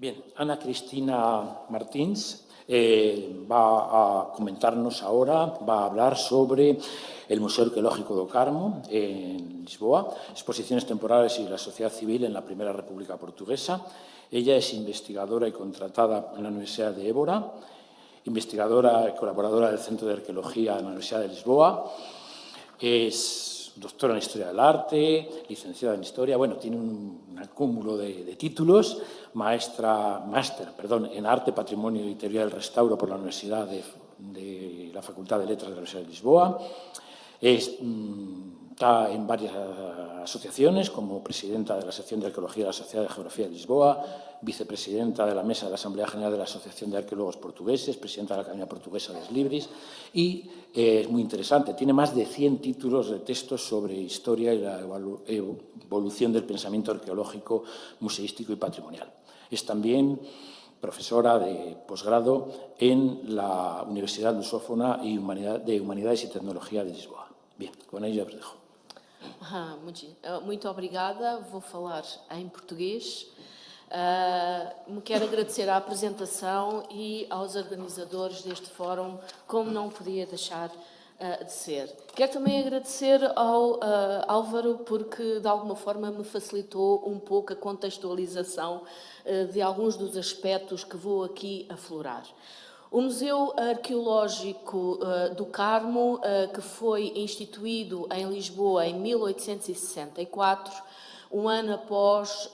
Bien, Ana Cristina Martins va a comentarnos ahora, va a hablar sobre el Museo Arqueológico do Carmo en Lisboa, exposiciones temporales y la sociedad civil en la Primera República Portuguesa. Ella es investigadora y contratada en la Universidad de Évora, investigadora y colaboradora del Centro de Arqueología de la Universidad de Lisboa. Es doctora en Historia del Arte, licenciada en Historia, bueno, tiene un cúmulo de títulos, máster en Arte, Patrimonio y Teoría del Restauro por la Universidad de la Facultad de Letras de la Universidad de Lisboa. Está en varias asociaciones, como presidenta de la sección de Arqueología de la Sociedad de Geografía de Lisboa, vicepresidenta de la Mesa de la Asamblea General de la Asociación de Arqueólogos Portugueses, presidenta de la Academia Portuguesa de Libris, y es muy interesante, tiene más de 100 títulos de textos sobre historia y la evolución del pensamiento arqueológico, museístico y patrimonial. Es también profesora de posgrado en la Universidad Lusófona de Humanidades y Tecnología de Lisboa. Bien, con ello os dejo. Muito obrigada, vou falar em português. Quero agradecer a apresentação e aos organizadores deste fórum, como não podia deixar de ser. Quero também agradecer ao Álvaro, porque de alguma forma me facilitou um pouco a contextualização de alguns dos aspectos que vou aqui aflorar. O Museu Arqueológico do Carmo, que foi instituído em Lisboa em 1864, um ano após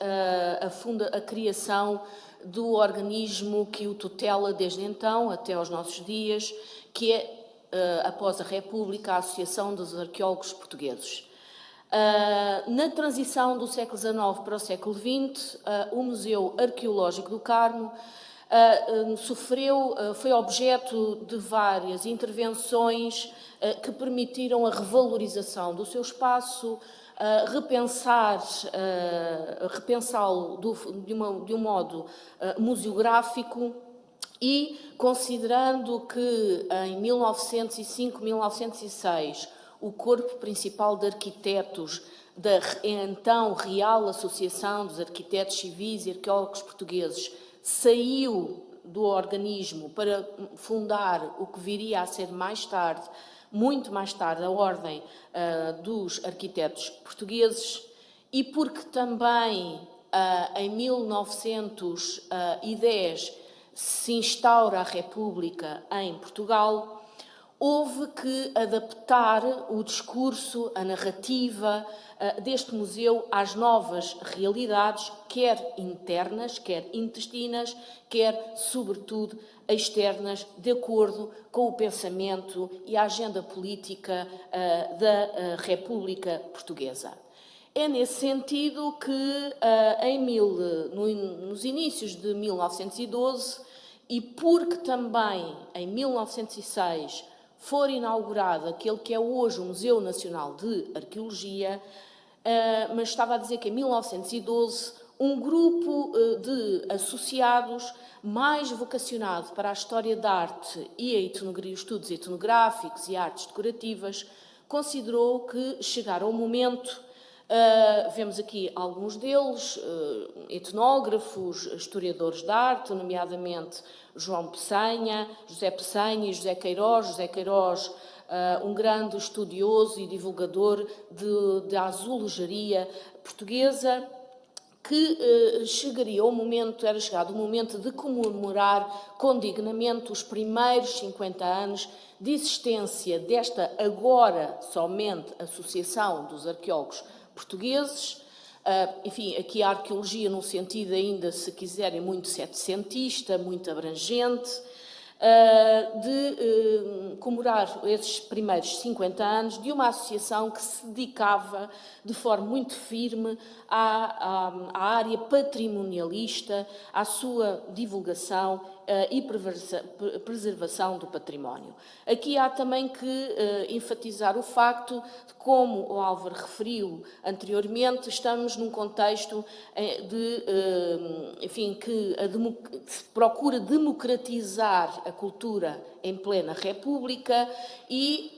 a criação do organismo que o tutela desde então até aos nossos dias, que é, após a República, a Associação dos Arqueólogos Portugueses. Na transição do século XIX para o século XX, o Museu Arqueológico do Carmo foi objeto de várias intervenções que permitiram a revalorização do seu espaço, repensá-lo de um modo museográfico e, considerando que em 1905, 1906, o corpo principal de arquitetos da então Real Associação dos Arquitetos Civis e Arqueólogos Portugueses saiu do organismo para fundar o que viria a ser mais tarde, muito mais tarde, a Ordem dos Arquitetos Portugueses, e porque também em 1910 se instaura a República em Portugal, houve que adaptar o discurso, a narrativa deste museu às novas realidades, quer internas, quer intestinas, quer, sobretudo, externas, de acordo com o pensamento e a agenda política da República Portuguesa. É nesse sentido que, nos inícios de 1912, e porque também em 1906 foi inaugurado aquele que é hoje o Museu Nacional de Arqueologia, mas estava a dizer que em 1912 um grupo de associados mais vocacionado para a história da arte e os estudos etnográficos e artes decorativas considerou que chegara o momento, vemos aqui alguns deles, etnógrafos, historiadores de arte, nomeadamente José Pessanha e José Queiroz, um grande estudioso e divulgador da azulejaria portuguesa, que era chegado o momento de comemorar com dignamente os primeiros 50 anos de existência desta agora somente Associação dos Arqueólogos Portugueses. Enfim, aqui a arqueologia num sentido ainda, se quiserem, muito setecentista, muito abrangente, de comemorar esses primeiros 50 anos de uma associação que se dedicava de forma muito firme à área patrimonialista, à sua divulgação e preservação do património. Aqui há também que enfatizar o facto de, como o Álvaro referiu anteriormente, estamos num contexto que se procura democratizar a cultura em plena República e,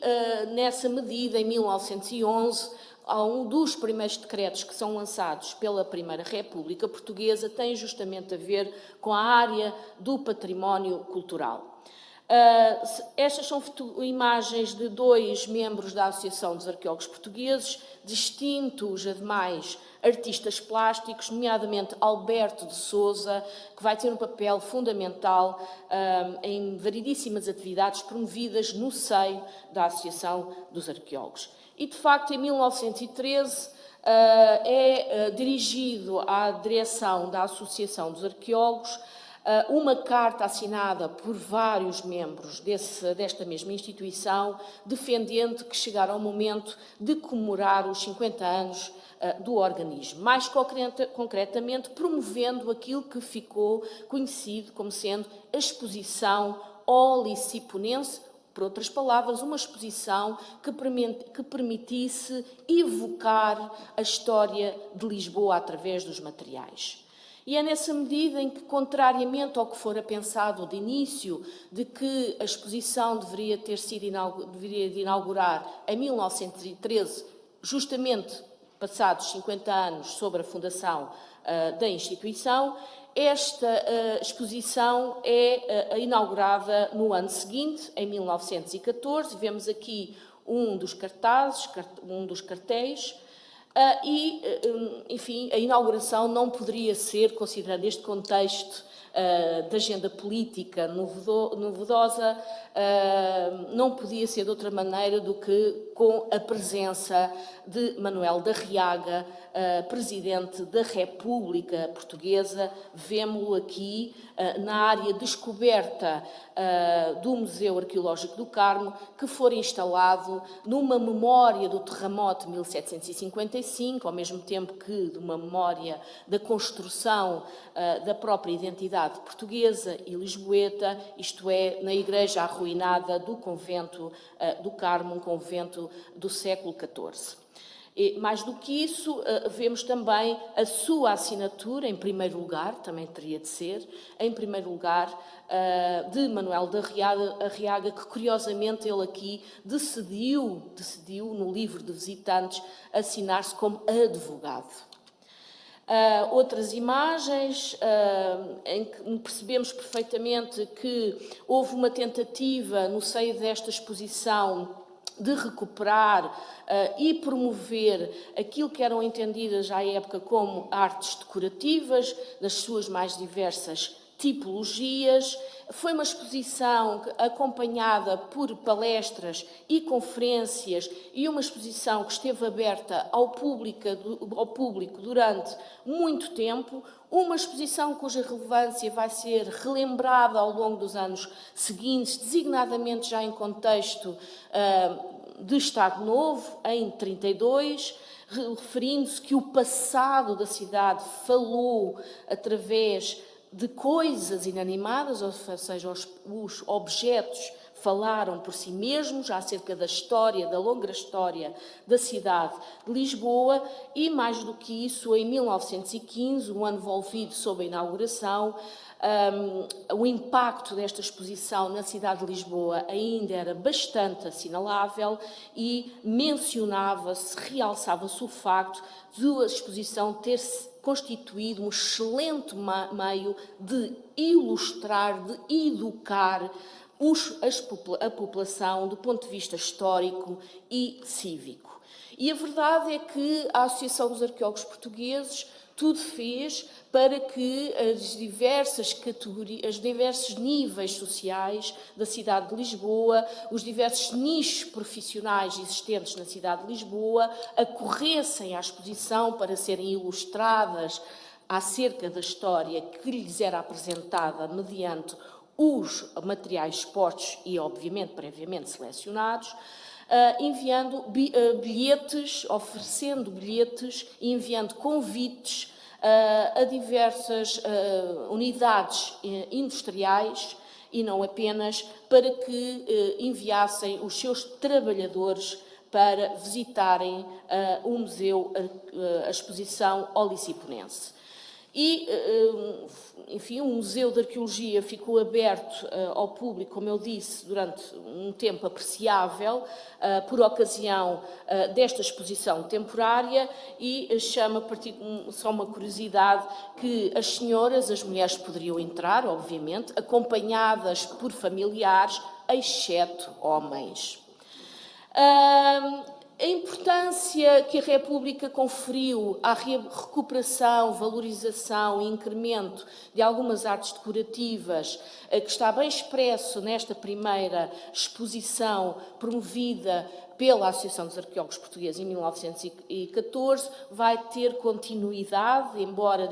nessa medida, em 1911, um dos primeiros decretos que são lançados pela Primeira República Portuguesa tem justamente a ver com a área do património cultural. Estas são imagens de 2 membros da Associação dos Arqueólogos Portugueses, distintos, ademais, artistas plásticos, nomeadamente Alberto de Sousa, que vai ter um papel fundamental em variedíssimas atividades promovidas no seio da Associação dos Arqueólogos. E, de facto, em 1913, é dirigido à direção da Associação dos Arqueólogos uma carta assinada por vários membros desta mesma instituição, defendendo que chegara o momento de comemorar os 50 anos do organismo. Mais concretamente, promovendo aquilo que ficou conhecido como sendo a exposição Oliciponense, por outras palavras, uma exposição que permitisse evocar a história de Lisboa através dos materiais. E é nessa medida em que, contrariamente ao que fora pensado de início, de que a exposição deveria de inaugurar em 1913, justamente passados 50 anos sobre a fundação da instituição, esta exposição é inaugurada no ano seguinte, em 1914. Vemos aqui um dos cartéis, enfim, a inauguração não poderia ser, considerando este contexto de agenda política novedosa, não podia ser de outra maneira do que com a presença de Manuel da Riaga, Presidente da República Portuguesa. Vemo-lo aqui na área descoberta do Museu Arqueológico do Carmo, que foi instalado numa memória do terremoto de 1755, ao mesmo tempo que de uma memória da construção da própria identidade portuguesa e lisboeta, isto é, na igreja arruinada do convento do Carmo, um convento do século XIV. E, mais do que isso, vemos também a sua assinatura, em primeiro lugar, também teria de ser, em primeiro lugar, de Manuel da Riaga, que curiosamente ele aqui decidiu, no livro de visitantes, assinar-se como advogado. Outras imagens em que percebemos perfeitamente que houve uma tentativa, no seio desta exposição, de recuperar e promover aquilo que eram entendidas à época como artes decorativas, nas suas mais diversas tipologias. Foi uma exposição acompanhada por palestras e conferências e uma exposição que esteve aberta ao público durante muito tempo, uma exposição cuja relevância vai ser relembrada ao longo dos anos seguintes, designadamente já em contexto de Estado Novo, em 32, referindo-se que o passado da cidade falou através de coisas inanimadas, ou seja, os objetos falaram por si mesmos acerca da história, da longa história da cidade de Lisboa, e mais do que isso, em 1915, um ano envolvido sob a inauguração, o impacto desta exposição na cidade de Lisboa ainda era bastante assinalável e mencionava-se, realçava-se o facto de a exposição ter-se constituído um excelente meio de ilustrar, de educar a população do ponto de vista histórico e cívico. E a verdade é que a Associação dos Arqueólogos Portugueses tudo fez para que as diversas categorias, os diversos níveis sociais da cidade de Lisboa, os diversos nichos profissionais existentes na cidade de Lisboa, acorressem à exposição para serem ilustradas acerca da história que lhes era apresentada mediante os materiais expostos e, obviamente, previamente selecionados, enviando bilhetes, oferecendo bilhetes e enviando convites a diversas unidades industriais e não apenas, para que enviassem os seus trabalhadores para visitarem o museu, a exposição Oliciponense. E, enfim, o Museu de Arqueologia ficou aberto ao público, como eu disse, durante um tempo apreciável, por ocasião desta exposição temporária, e chama, só uma curiosidade, que as senhoras, as mulheres poderiam entrar, obviamente, acompanhadas por familiares, exceto homens. A importância que a República conferiu à recuperação, valorização e incremento de algumas artes decorativas, que está bem expresso nesta primeira exposição promovida pela Associação dos Arqueólogos Portugueses em 1914, vai ter continuidade, embora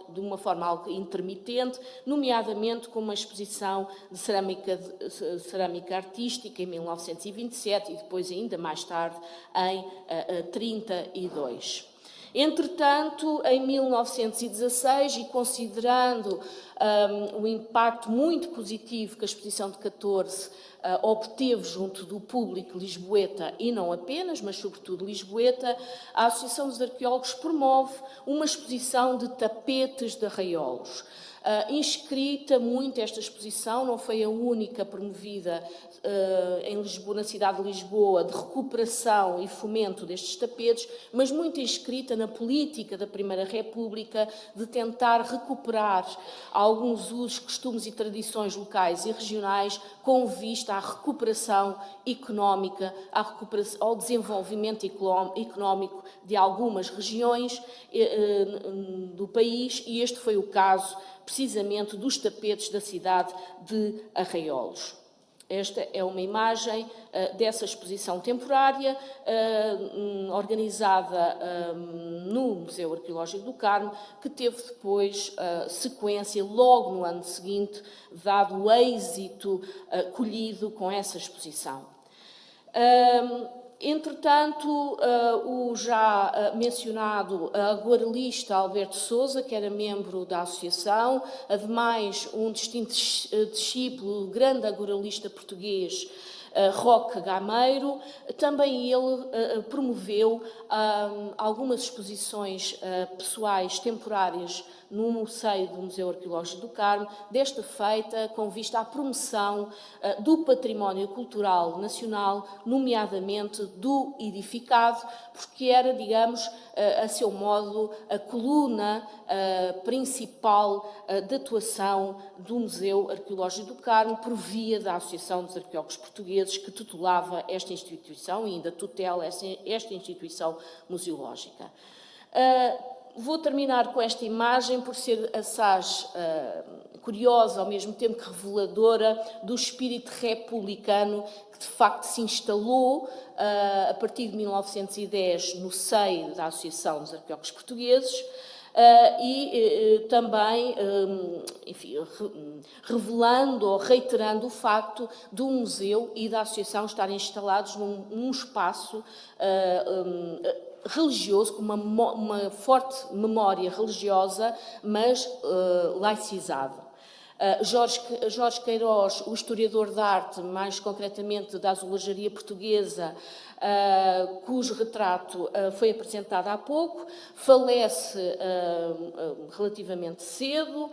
de uma forma algo intermitente, nomeadamente com uma exposição de cerâmica artística em 1927 e depois, ainda mais tarde, em 32. Entretanto, em 1916, e considerando o impacto muito positivo que a exposição de 14 obteve junto do público lisboeta, e não apenas, mas sobretudo lisboeta, a Associação dos Arqueólogos promove uma exposição de tapetes de arraiolos. Inscrita muito esta exposição, não foi a única promovida em Lisboa, na cidade de Lisboa, de recuperação e fomento destes tapetes, mas muito inscrita na política da Primeira República de tentar recuperar alguns usos, costumes e tradições locais e regionais com vista à recuperação económica, ao desenvolvimento económico de algumas regiões do país, e este foi o caso precisamente dos tapetes da cidade de Arraiolos. Esta é uma imagem dessa exposição temporária, organizada no Museu Arqueológico do Carmo, que teve depois sequência logo no ano seguinte, dado o êxito colhido com essa exposição. Entretanto, o já mencionado aguarelista Alberto Sousa, que era membro da associação, ademais um distinto discípulo, grande aguarelista português, Roque Gameiro, também ele promoveu algumas exposições pessoais temporárias no seio do Museu Arqueológico do Carmo, desta feita com vista à promoção do património cultural nacional, nomeadamente do edificado, porque era, digamos, a seu modo, a coluna principal de atuação do Museu Arqueológico do Carmo, por via da Associação dos Arqueólogos Portugueses, que tutelava esta instituição e ainda tutela esta instituição museológica. Vou terminar com esta imagem por ser assaz curiosa, ao mesmo tempo que reveladora, do espírito republicano que de facto se instalou a partir de 1910 no seio da Associação dos Arqueólogos Portugueses, e também, enfim, revelando ou reiterando o facto do museu e da associação estarem instalados num espaço religioso, com uma forte memória religiosa, mas laicizado. Jorge Queiroz, o historiador de arte, mais concretamente da azulejaria portuguesa, cujo retrato foi apresentado há pouco, falece relativamente cedo,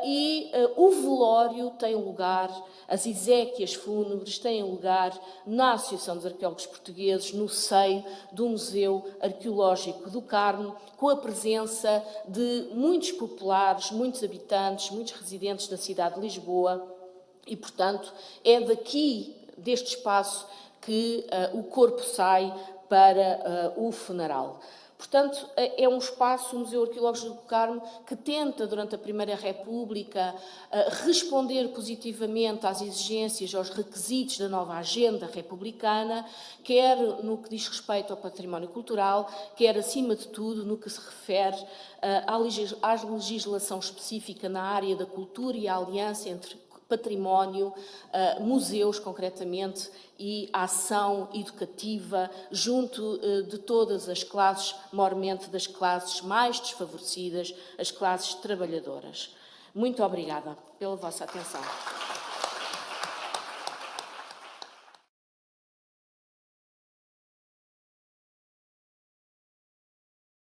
e o velório tem lugar, as exéquias fúnebres têm lugar na Associação dos Arqueólogos Portugueses, no seio do Museu Arqueológico do Carmo, com a presença de muitos populares, muitos habitantes, muitos residentes da cidade de Lisboa, e, portanto, é daqui, deste espaço, que o corpo sai para o funeral. Portanto, é um espaço, o Museu Arqueológico do Carmo, que tenta, durante a Primeira República, responder positivamente às exigências, aos requisitos da nova agenda republicana, quer no que diz respeito ao património cultural, quer, acima de tudo, no que se refere à legislação específica na área da cultura e à aliança entre património, museus, concretamente, e a ação educativa junto de todas as classes, maiormente das classes mais desfavorecidas, as classes trabalhadoras. Muito obrigada pela vossa atenção.